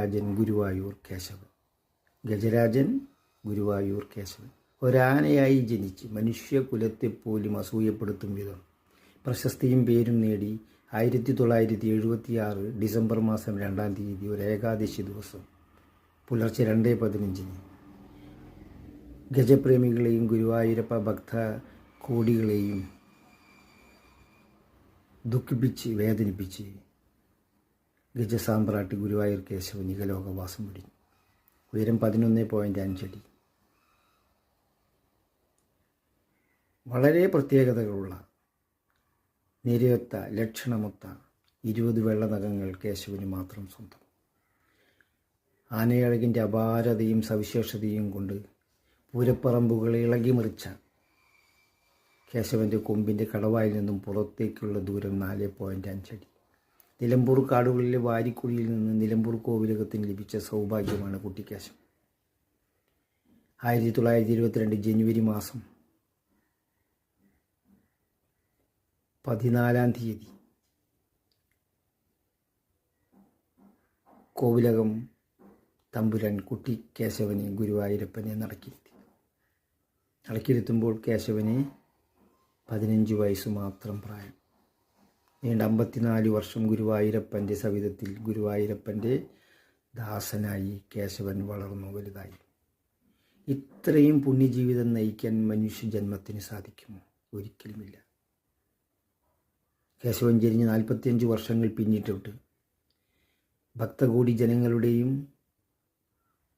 ഗജരാജൻ ഗുരുവായൂർ കേശവൻ. ഗജരാജൻ ഗുരുവായൂർ കേശവൻ ഒരാനയായി ജനിച്ച് മനുഷ്യകുലത്തെപ്പോലും അസൂയപ്പെടുത്തും വിധം പ്രശസ്തിയും പേരും നേടി 1976 ഡിസംബർ മാസം 2-ാം തീയതി ഒരു ഏകാദശി ദിവസം പുലർച്ചെ 2:15 ഗജപ്രേമികളെയും ഗുരുവായൂരപ്പ ഭക്ത കോടികളെയും ദുഃഖിപ്പിച്ച് വേദനിപ്പിച്ച് ഗജസാമ്രാട്ട് ഗുരുവായൂർ കേശവൻ ഇഹലോകവാസം വെടിഞ്ഞു. ഉയരം 11.5 അടി. വളരെ പ്രത്യേകതകളുള്ള നിരയൊത്ത ലക്ഷണമൊത്ത 20 വെള്ള നഖങ്ങൾ കേശവന് മാത്രം സ്വന്തം. ആനയഴകിൻ്റെ അപാരതയും സവിശേഷതയും കൊണ്ട് പൂരപ്പറമ്പുകളെ ഇളകിമറിച്ച കേശവൻ്റെ കൊമ്പിൻ്റെ കടവായിൽ നിന്നും പുറത്തേക്കുള്ള ദൂരം 4.5 അടി. നിലമ്പൂർ കാടുകളിലെ വാരിക്കുഴിയിൽ നിന്ന് നിലമ്പൂർ കോവിലകത്തിന് ലഭിച്ച സൗഭാഗ്യമാണ് കുട്ടിക്കേശവൻ. 1922 ജനുവരി മാസം 14-ാം തീയതി കോവിലകം തമ്പുരാൻ കുട്ടിക്കേശവനെ ഗുരുവായൂരപ്പനെ നടക്കിയിരുത്തുമ്പോൾ കേശവന് 15 വയസ്സ് മാത്രം പ്രായം. നീണ്ട 54 വർഷം ഗുരുവായൂരപ്പൻ്റെ സവിധത്തിൽ ഗുരുവായൂരപ്പൻ്റെ ദാസനായി കേശവൻ വളർന്നു വലുതായി. ഇത്രയും പുണ്യജീവിതം നയിക്കാൻ മനുഷ്യജന്മത്തിന് സാധിക്കുമോ? ഒരിക്കലുമില്ല. കേശവൻ ജനിഞ്ഞ് 45 വർഷങ്ങൾ പിന്നിട്ടിട്ട് ഭക്തകോടി ജനങ്ങളുടെയും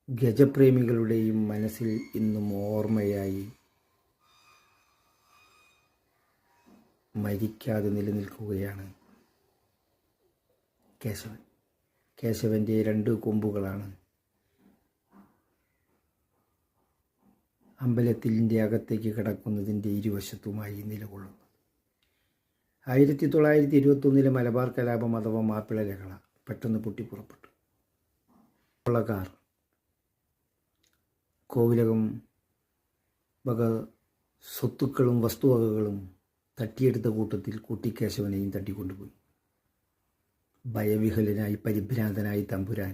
ഗജപ്രേമികളുടെയും മനസ്സിൽ ഇന്നും ഓർമ്മയായി മരിക്കാതെ നിലനിൽക്കുകയാണ് കേശവൻ. കേശവൻ്റെ 2 കൊമ്പുകളാണ് അമ്പലത്തിൻ്റെ അകത്തേക്ക് കിടക്കുന്നതിൻ്റെ ഇരുവശത്തുമായി നിലകൊള്ളുന്നത്. 1921 മലബാർ കലാപം അഥവാ മാപ്പിള ലഹള പെട്ടെന്ന് പൊട്ടിപ്പുറപ്പെട്ടു. കൊള്ളക്കാർ കോവിലകം വക സ്വത്തുക്കളും വസ്തുവകകളും തട്ടിയെടുത്ത കൂട്ടത്തിൽ കുട്ടിക്കേശവനെയും തട്ടിക്കൊണ്ടുപോയി. ഭയവിഹലനായി പരിഭ്രാന്തനായി തമ്പുരാൻ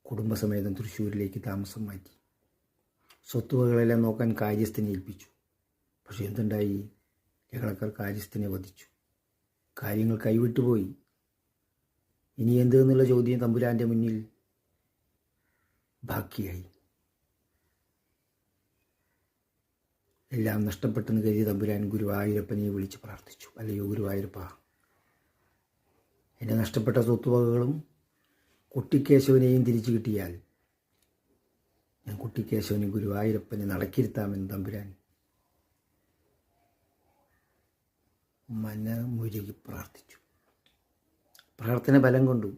കുടുംബസമേതം തൃശ്ശൂരിലേക്ക് താമസം മാറ്റി. സ്വത്തുവകകളെല്ലാം നോക്കാൻ കാര്യസ്ഥനെ ഏൽപ്പിച്ചു. പക്ഷെ എന്തുണ്ടായി? ലഹളക്കാർ കാര്യസ്ഥനെ വധിച്ചു. കാര്യങ്ങൾ കൈവിട്ടുപോയി. ഇനി എന്തെന്നുള്ള ചോദ്യം തമ്പുരാൻ്റെ മുന്നിൽ ബാക്കിയായി. എല്ലാം നഷ്ടപ്പെട്ടെന്ന് കരുതി തമ്പുരാൻ ഗുരുവായൂരപ്പനെ വിളിച്ച് പ്രാർത്ഥിച്ചു. അല്ലയോ ഗുരുവായൂരപ്പ, എൻ്റെ നഷ്ടപ്പെട്ട സ്വത്തുവകകളും കുട്ടിക്കേശവനെയും തിരിച്ചു കിട്ടിയാൽ ഞാൻ കുട്ടിക്കേശവനെ ഗുരുവായൂരപ്പനെ നടക്കിരുത്താമെന്ന് തമ്പുരാൻ മനമുരുകി പ്രാർത്ഥിച്ചു. പ്രാർത്ഥന ബലം കൊണ്ടു.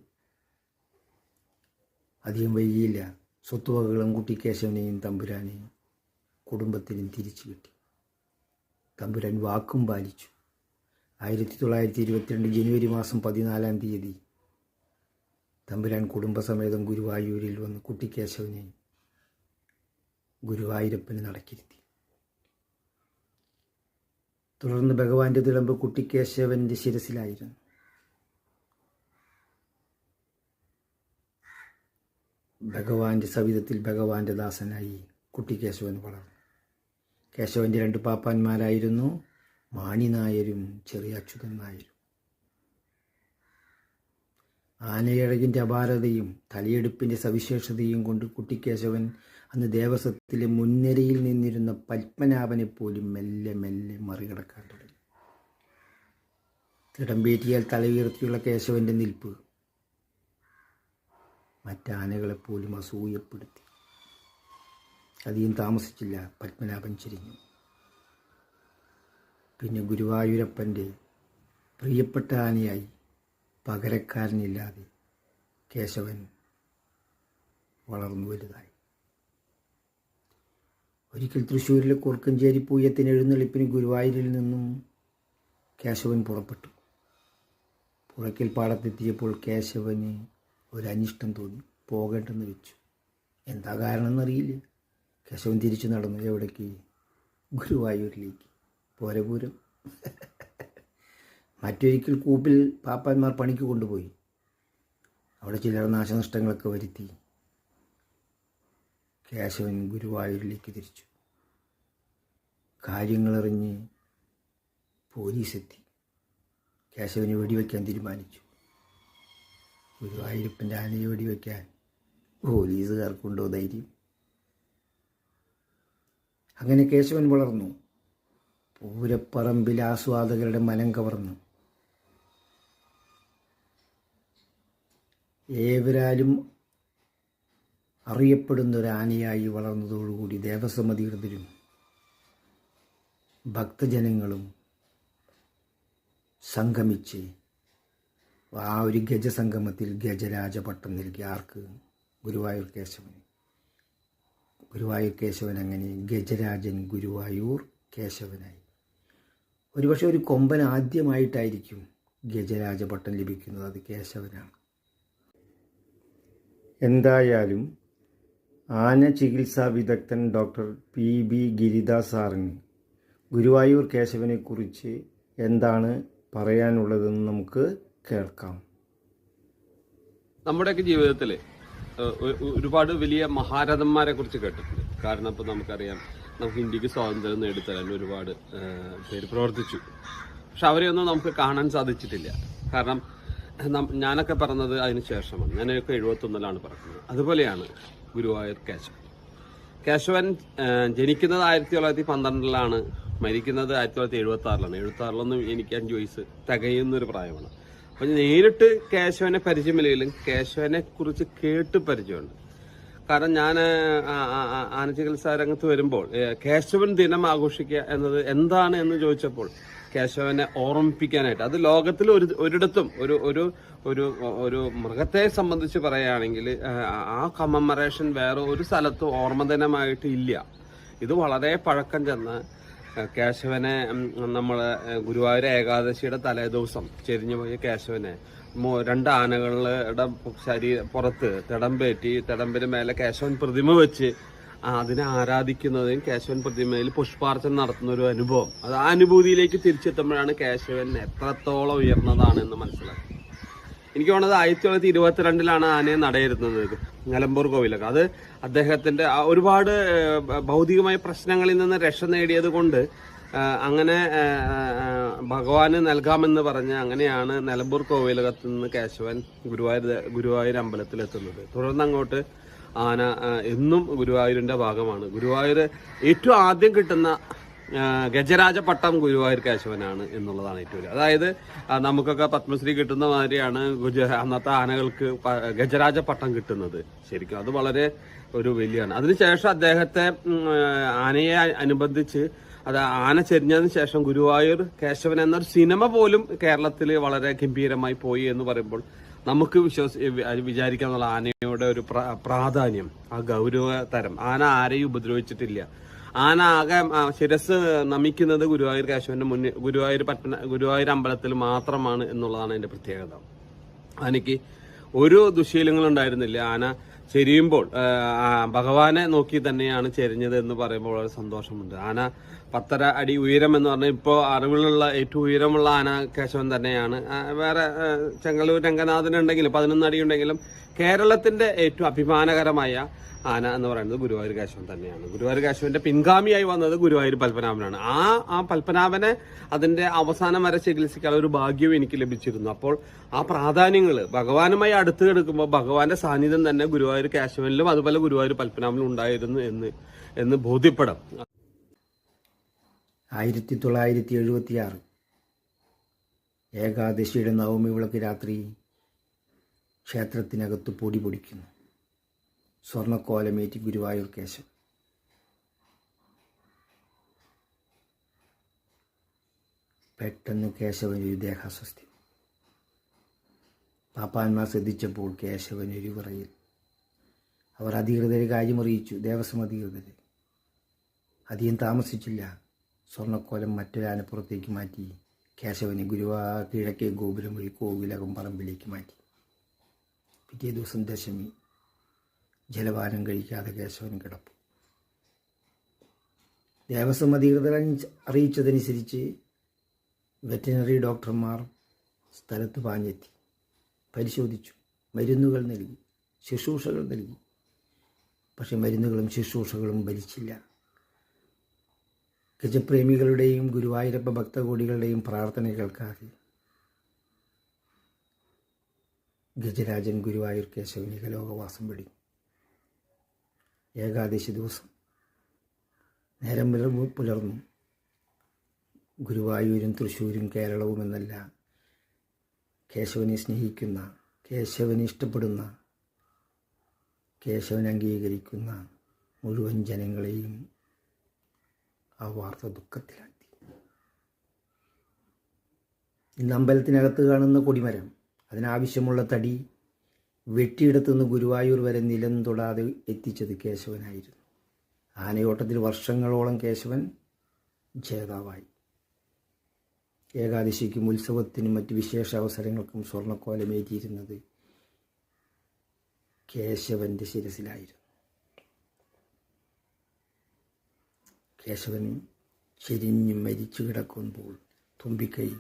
അധികം വൈകിയില്ല. സ്വത്തുവകകളും കുട്ടിക്കേശവനെയും തമ്പുരാനെയും കുടുംബത്തിനും തിരിച്ചു കിട്ടി. തമ്പുരാൻ വാക്കും പാലിച്ചു. 1922 ജനുവരി മാസം 14-ാം തീയതി തമ്പുരാൻ കുടുംബസമേതം ഗുരുവായൂരിൽ വന്ന് കുട്ടിക്കേശവനെ ഗുരുവായൂരപ്പന് നടക്കിരുത്തി. തുടർന്ന് ഭഗവാന്റെ തിളമ്പ് കുട്ടിക്കേശവൻ്റെ ശിരസിലായിരുന്നു. ഭഗവാന്റെ സവിധത്തിൽ ഭഗവാന്റെ ദാസനായി കുട്ടിക്കേശവൻ വളർന്നു. കേശവൻ്റെ 2 പാപ്പാന്മാരായിരുന്നു മാണി നായരും ചെറിയ അച്യുതൻ നായരും. ആനയഴകിൻ്റെ അപാരതയും തലയെടുപ്പിൻ്റെ സവിശേഷതയും കൊണ്ട് കുട്ടിക്കേശവൻ അന്ന് ദേവസ്വത്തിലെ മുൻനിരയിൽ നിന്നിരുന്ന പത്മനാഭനെപ്പോലും മെല്ലെ മെല്ലെ മറികടക്കാൻ തുടങ്ങി. തിടമ്പേറ്റിയാൽ തല ഉയർത്തിയുള്ള കേശവൻ്റെ നിൽപ്പ് മറ്റാനകളെപ്പോലും അസൂയപ്പെടുത്തി. അധികം താമസിച്ചില്ല, പത്മനാഭൻ ചെരിഞ്ഞു. പിന്നെ ഗുരുവായൂരപ്പൻ്റെ പ്രിയപ്പെട്ട ആനയായി പകരക്കാരനില്ലാതെ കേശവൻ വളർന്നു വലുതായി. ഒരിക്കൽ തൃശ്ശൂരിലെ കുറുക്കഞ്ചേരി പൂയത്തിന് എഴുന്നള്ളിപ്പിന് ഗുരുവായൂരിൽ നിന്നും കേശവൻ പുറപ്പെട്ടു. പുറയ്ക്കൽ പാടത്തെത്തിയപ്പോൾ കേശവന് ഒരനിഷ്ടം തോന്നി. പോകേണ്ടെന്ന് വെച്ചു. എന്താ കാരണം എന്നറിയില്ല. കേശവൻ തിരിച്ചു നടന്നു. എവിടേക്ക്? ഗുരുവായൂരിലേക്ക്. പോരപൂരം. മറ്റൊരിക്കൽ കൂപ്പിൽ പാപ്പാന്മാർ പണിക്ക് കൊണ്ടുപോയി. അവിടെ ചിലർ നാശനഷ്ടങ്ങളൊക്കെ വരുത്തി. കേശവൻ ഗുരുവായൂരിലേക്ക് തിരിച്ചു. കാര്യങ്ങളറിഞ്ഞ് പോലീസെത്തി. കേശവന് വെടിവെക്കാൻ തീരുമാനിച്ചു. ഗുരുവായൂരപ്പൻ്റെ ആനയെ വെടിവെക്കാൻ പോലീസുകാർക്കുണ്ടോ ധൈര്യം? അങ്ങനെ കേശവൻ വളർന്നു. പൂരപ്പറമ്പിൽ ആസ്വാദകരുടെ മനം കവർന്നു. ഏവരാലും അറിയപ്പെടുന്നൊരാനയായി വളർന്നതോടുകൂടി ദേവസ്വം അധികൃതരും ഭക്തജനങ്ങളും സംഗമിച്ച് ആ ഒരു ഗജസംഗമത്തിൽ ഗജരാജപട്ടം നൽകി. ആർക്ക്? ഗുരുവായൂർ കേശവന്. ഗുരുവായൂർ കേശവൻ അങ്ങനെ ഗജരാജൻ ഗുരുവായൂർ കേശവനായി. ഒരുപക്ഷെ ഒരു കൊമ്പൻ ആദ്യമായിട്ടായിരിക്കും ഗജരാജപട്ടം ലഭിക്കുന്നത്. അത് കേശവനാണ്. എന്തായാലും ആന ചികിത്സാ വിദഗ്ധൻ ഡോക്ടർ PB ഗിരിദാസ് സാറിന് ഗുരുവായൂർ കേശവനെക്കുറിച്ച് എന്താണ് പറയാനുള്ളതെന്ന് നമുക്ക് കേൾക്കാം. നമ്മുടെയൊക്കെ ജീവിതത്തിൽ ഒരുപാട് വലിയ മഹാരഥന്മാരെ കുറിച്ച് കേട്ടിട്ടുണ്ട്. കാരണം ഇപ്പോൾ നമുക്കറിയാം, നമുക്ക് ഇന്ത്യക്ക് സ്വാതന്ത്ര്യം നേടിത്തരാൻ ഒരുപാട് പേര് പ്രവർത്തിച്ചു. പക്ഷെ അവരെയൊന്നും നമുക്ക് കാണാൻ സാധിച്ചിട്ടില്ല. കാരണം ഞാനൊക്കെ പറഞ്ഞത് അതിന് ശേഷമാണ്. ഞാനൊക്കെ 71-ലാണ് പറഞ്ഞത്. അതുപോലെയാണ് ഗുരുവായൂർ കേശവൻ. കേശവൻ ജനിക്കുന്നത് 1912-ലാണ്, മരിക്കുന്നത് 1976-ലാണ്. 76-ലൊന്നും എനിക്ക് 5 വയസ്സ് തികയുന്നൊരു പ്രായമാണ്. അപ്പം നേരിട്ട് കേശവനെ പരിചയമില്ലെങ്കിലും കേശവനെ കുറിച്ച് കേട്ട് പരിചയമുണ്ട്. കാരണം ഞാൻ ആനചികിത്സാ രംഗത്ത് വരുമ്പോൾ കേശവൻ ദിനം ആഘോഷിക്കുക എന്നത് എന്താണ് എന്ന് ചോദിച്ചപ്പോൾ കേശവനെ ഓർമ്മിപ്പിക്കാനായിട്ട്, അത് ലോകത്തിൽ ഒരിടത്തും ഒരു മൃഗത്തെ സംബന്ധിച്ച് പറയുകയാണെങ്കിൽ ആ കമ്മമറേഷൻ വേറെ ഒരു സ്ഥലത്തും ഓർമ്മദിനമായിട്ട് ഇല്ല. ഇത് വളരെ പഴക്കം ചെന്ന് കേശവനെ നമ്മൾ ഗുരുവായൂർ ഏകാദശിയുടെ തലേദിവസം ചെരിഞ്ഞുപോയ കേശവനെ 2 ആനകളുടെ പുറത്ത് തിടമ്പിന് മേലെ കേശവൻ പ്രതിമ വെച്ച് അതിനെ ആരാധിക്കുന്നതും കേശവൻ പ്രതിമയിൽ പുഷ്പാർച്ചന നടത്തുന്ന ഒരു അനുഭവം, അത് ആ അനുഭൂതിയിലേക്ക് തിരിച്ചെത്തുമ്പോഴാണ് കേശവൻ എത്രത്തോളം ഉയർന്നതാണെന്ന് മനസ്സിലാക്കുന്നത്. എനിക്ക് തോന്നുന്നത് 1922-ലാണ് ആനയെ നടയിരുന്നത് നിലമ്പൂർ കോവിലൊക്കെ. അത് അദ്ദേഹത്തിന്റെ ഒരുപാട് ഭൗതികമായ പ്രശ്നങ്ങളിൽ നിന്ന് രക്ഷ നേടിയത് കൊണ്ട് അങ്ങനെ ഭഗവാന് നൽകാമെന്ന് പറഞ്ഞ് അങ്ങനെയാണ് നിലമ്പൂർ കോവിലകത്ത് നിന്ന് കേശവൻ ഗുരുവായൂർ അമ്പലത്തിലെത്തുന്നത്. തുടർന്ന് അങ്ങോട്ട് ആന എന്നും ഗുരുവായൂരിന്റെ ഭാഗമാണ്. ഗുരുവായൂർ ഏറ്റവും ആദ്യം കിട്ടുന്ന ഗജരാജ പട്ടം ഗുരുവായൂർ കേശവനാണ് എന്നുള്ളതാണ് ഏറ്റവും വലിയ. അതായത് നമുക്കൊക്കെ പത്മശ്രീ കിട്ടുന്ന മാതിരിയാണ് അന്നത്തെ ആനകൾക്ക് ഗജരാജ പട്ടം കിട്ടുന്നത്. ശരിക്കും അത് വളരെ ഒരു വലിയാണ്. അതിനുശേഷം അദ്ദേഹത്തെ ആനയെ അനുബന്ധിച്ച് അത് ആന ചെരിഞ്ഞതിന് ശേഷം ഗുരുവായൂർ കേശവൻ എന്നൊരു സിനിമ പോലും കേരളത്തിൽ വളരെ ഗംഭീരമായി പോയി എന്ന് പറയുമ്പോൾ നമുക്ക് വിചാരിക്കാന്നുള്ള ആനയുടെ ഒരു പ്രാധാന്യം, ആ ഗൗരവതരം. ആന ആരെയും ഉപദ്രവിച്ചിട്ടില്ല. ആന ആകെ ശിരസ് നമിക്കുന്നത് ഗുരുവായൂർ കേശവന്റെ മുന്നിൽ ഗുരുവായൂർ അമ്പലത്തിൽ മാത്രമാണ് എന്നുള്ളതാണ് അതിന്റെ പ്രത്യേകത. ആനയ്ക്ക് ഒരു ദുശീലങ്ങളും ഉണ്ടായിരുന്നില്ല. ആന ചെരിയുമ്പോൾ ഭഗവാനെ നോക്കി തന്നെയാണ് ചെരിഞ്ഞത് എന്ന് പറയുമ്പോൾ വളരെ സന്തോഷമുണ്ട്. ആന 10.5 അടി ഉയരം എന്ന് പറഞ്ഞാൽ ഇപ്പോൾ അറിവിലുള്ള ഏറ്റവും ഉയരമുള്ള ആന കേശവൻ തന്നെയാണ്. വേറെ ചെങ്ങന്നൂർ രംഗനാഥനുണ്ടെങ്കിലും 11 അടി ഉണ്ടെങ്കിലും കേരളത്തിന്റെ ഏറ്റവും അഭിമാനകരമായ ആന എന്ന് പറയുന്നത് ഗുരുവായൂർ കേശവൻ തന്നെയാണ്. ഗുരുവായൂർ കേശവന്റെ പിൻഗാമിയായി വന്നത് ഗുരുവായൂർ പത്മനാഭനാണ്. ആ പത്മനാഭനെ അതിന്റെ അവസാനം വരെ ചികിത്സിക്കാനുള്ള ഒരു ഭാഗ്യവും എനിക്ക് ലഭിച്ചിരുന്നു. അപ്പോൾ ആ പ്രാധാന്യങ്ങൾ ഭഗവാനുമായി അടുത്ത് കിടക്കുമ്പോൾ ഭഗവാന്റെ സാന്നിധ്യം തന്നെ ഗുരുവായൂർ കേശവനിലും അതുപോലെ ഗുരുവായൂർ പത്മനാഭനിലും ഉണ്ടായിരുന്നു എന്ന് ബോധ്യപ്പെടാം. 1976 ഏകാദശിയുടെ നവമി വിളക്ക് രാത്രി ക്ഷേത്രത്തിനകത്ത് പൊടി പൊടിക്കുന്നു. സ്വർണ്ണക്കോലമേറ്റി ഗുരുവായൂർ കേശവൻ. പെട്ടെന്ന് കേശവനൊരു ദേഹാസ്വസ്ഥ്യം. പാപ്പാന്മാർ ശ്രദ്ധിച്ചപ്പോൾ കേശവനൊരു വിറയിൽ. അവർ അധികൃതരെ കാര്യമറിയിച്ചു, ദേവസ്വം അധികൃതരെ. അധികം താമസിച്ചില്ല. സ്വർണ്ണക്കോലം മറ്റൊരാനപ്പുറത്തേക്ക് മാറ്റി കേശവനെ കിഴക്കേ ഗോപുരം വഴി കോവിലകം പറമ്പിലേക്ക് മാറ്റി. പിറ്റേ ദിവസം ദശമി. ജലപാനം കഴിക്കാതെ കേശവൻ കിടപ്പു. ദേവസ്വം അധികൃതർ അറിയിച്ചതനുസരിച്ച് വെറ്റിനറി ഡോക്ടർമാർ സ്ഥലത്ത് പാഞ്ഞെത്തി. പരിശോധിച്ചു. മരുന്നുകൾ നൽകി, ശുശ്രൂഷകൾ നൽകി. പക്ഷെ മരുന്നുകളും ശുശ്രൂഷകളും ഭരിച്ചില്ല. ഗജപ്രേമികളുടെയും ഗുരുവായൂരപ്പ ഭക്തകോടികളുടെയും പ്രാർത്ഥന കേൾക്കാതെ ഗജരാജൻ ഗുരുവായൂർ കേശവൻ ഇഹലോകവാസം വെടിഞ്ഞു. ഏകാദശി ദിവസം നേരം പുലർന്നു. ഗുരുവായൂരും തൃശ്ശൂരും കേരളവും എന്നല്ല, കേശവനെ സ്നേഹിക്കുന്ന, കേശവനെ ഇഷ്ടപ്പെടുന്ന, കേശവനെ അംഗീകരിക്കുന്ന മുഴുവൻ ജനങ്ങളെയും ആ വാർത്ത ദുഃഖത്തിലാക്കി. ഇന്ന് അമ്പലത്തിനകത്ത് കാണുന്ന കൊടിമരം, അതിനാവശ്യമുള്ള തടി വെട്ടിയെടുത്തുനിന്ന് ഗുരുവായൂർ വരെ നിലം തൊടാതെ എത്തിച്ചത് കേശവനായിരുന്നു. ആനയോട്ടത്തിൽ വർഷങ്ങളോളം കേശവൻ ജേതാവായി. ഏകാദശിക്കും ഉത്സവത്തിനും മറ്റ് വിശേഷ അവസരങ്ങൾക്കും സ്വർണ്ണക്കോലമേറ്റിയിരുന്നത് കേശവൻ്റെ ശിരസിലായിരുന്നു. കേശവൻ ചെരിഞ്ഞും മരിച്ചു കിടക്കുമ്പോൾ തുമ്പിക്കൈ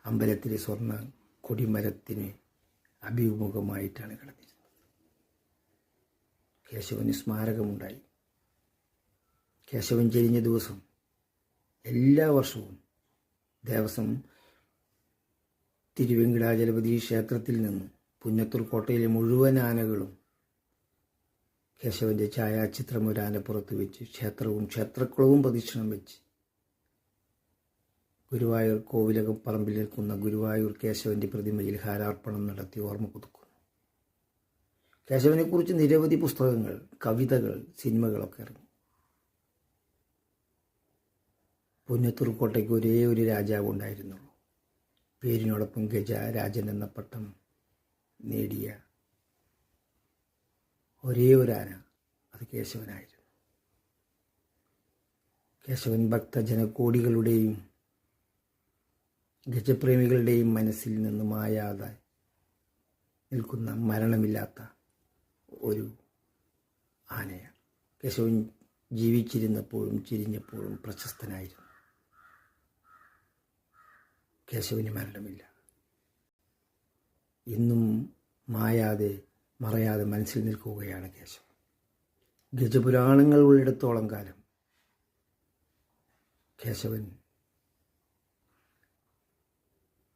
അമ്പലത്തിലെ സ്വർണ്ണ കൊടിമരത്തിന് അഭിമുഖമായിട്ടാണ് കിടന്നിരുന്നത്. കേശവന് സ്മാരകമുണ്ടായി. കേശവൻ ചെരിഞ്ഞ ദിവസം എല്ലാ വർഷവും ദേവസ്വം തിരുവെങ്കിടാചലപതി ക്ഷേത്രത്തിൽ നിന്ന് പുന്നത്തൂർ കോട്ടയിലെ മുഴുവൻ ആനകളും കേശവൻ്റെ ഛായാചിത്രം ഒരു ആനപ്പുറത്ത് വെച്ച് ക്ഷേത്രവും ക്ഷേത്രക്കുളവും പ്രദക്ഷിണം വെച്ച് ഗുരുവായൂർ കോവിലകം പറമ്പിൽ നിൽക്കുന്ന ഗുരുവായൂർ കേശവൻ്റെ പ്രതിമയിൽ ഹാരാർപ്പണം നടത്തി ഓർമ്മ പുതുക്കുന്നു. കേശവനെക്കുറിച്ച് നിരവധി പുസ്തകങ്ങൾ, കവിതകൾ, സിനിമകളൊക്കെ ഇറങ്ങി. പുന്നത്തൂർ കോട്ടയ്ക്ക് ഒരേ ഒരു രാജാവ് ഉണ്ടായിരുന്നുള്ളൂ. പേരിനോടൊപ്പം ഗജരാജൻ എന്ന പട്ടം നേടിയ ഒരേ ഒരു ആന അത് കേശവനായിരുന്നു. കേശവൻ ഭക്തജനകോടികളുടെയും ഗജപ്രേമികളുടെയും മനസ്സിൽ നിന്ന് മായാതെ നിൽക്കുന്ന മരണമില്ലാത്ത ഒരു ആനയാണ്. കേശവൻ ജീവിച്ചിരുന്നപ്പോഴും ചിരിഞ്ഞപ്പോഴും പ്രശസ്തനായിരുന്നു. കേശവന് മരണമില്ല. ഇന്നും മായാതെ മറയാതെ മനസ്സിൽ നിൽക്കുകയാണ് കേശവൻ. ഗജപുരാണങ്ങൾ ഉള്ളിടത്തോളം കാലം കേശവൻ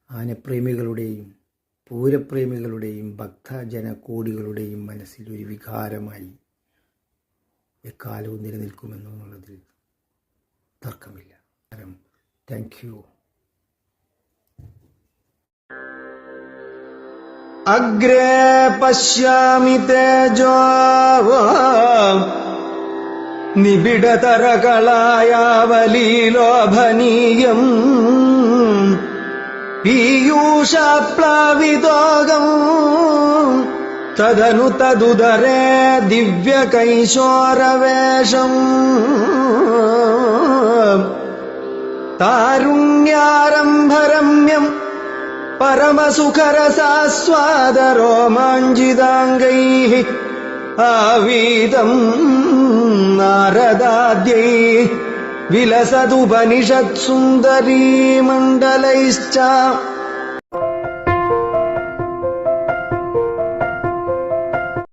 ആനപ്രേമികളുടെയും പൂരപ്രേമികളുടെയും ഭക്തജനകോടികളുടെയും മനസ്സിൽ ഒരു വികാരമായി എക്കാലവും നിലനിൽക്കുമെന്നുള്ളതിൽ തർക്കമില്ല. Thank you. അഗ്രേ പശ്യാമി തേജോ നിബിഡതരകളായാവലീലോഭനീയം പീയൂഷാപ്ലാവിതോകം തദനു തദുദരേ ദിവ്യകൈശോരവേഷം താരുണ്യാരംഭരമ്യം പരമസുഖരസാസ്വാദരോമാഞ്ചിതാംഗൈഃ ആവീതം നാരദാദ്യൈഃ വിലസതുപനിഷത്സുന്ദരീമണ്ഡലൈശ്ച